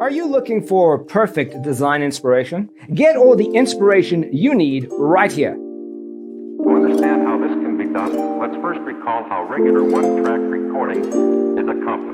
Are you looking for perfect design inspiration? Get all the inspiration you need right here. To understand how this can be done, let's first recall how regular one-track recording is accomplished.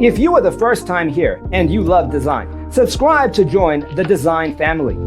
If you are the first time here and you love design, subscribe to join the design family.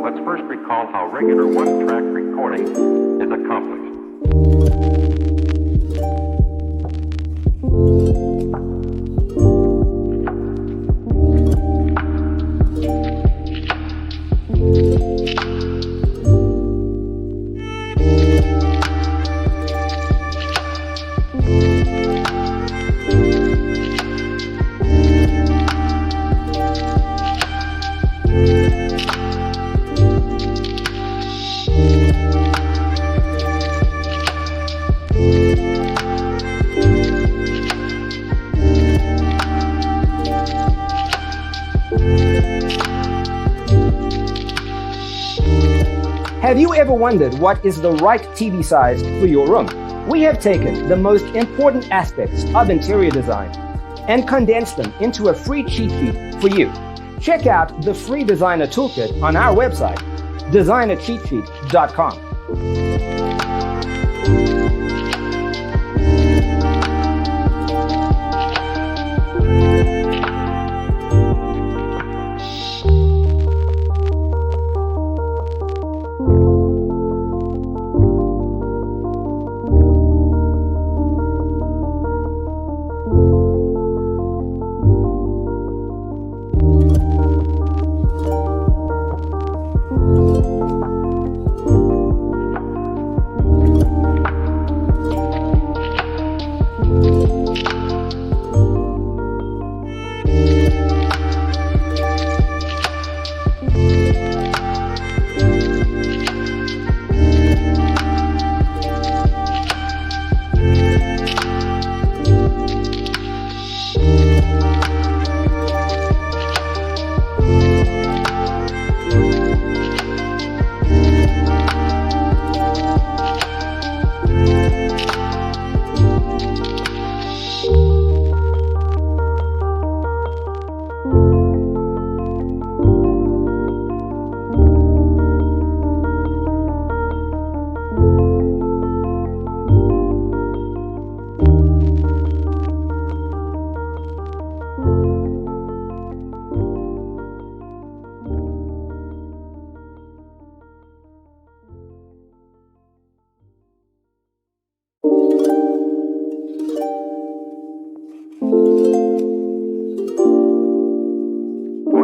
Let's first recall how regular one-track recording is accomplished. Have you ever wondered what is the right TV size for your room? We have taken the most important aspects of interior design and condensed them into a free cheat sheet for you. Check out the free designer toolkit on our website, designercheatsheet.com.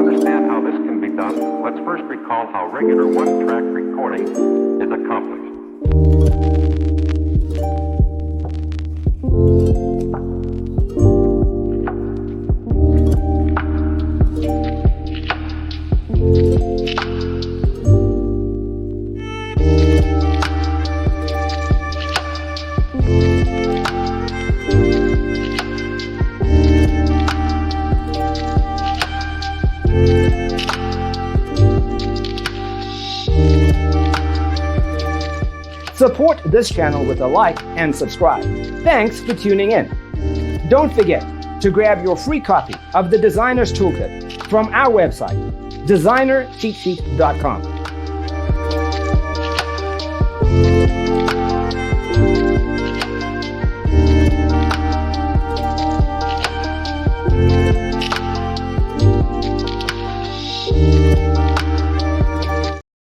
understand how this can be done, let's first recall how regular one-track recording is accomplished. Support this channel with a like and subscribe. Thanks for tuning in. Don't forget to grab your free copy of the Designer's Toolkit from our website, designercheatsheet.com.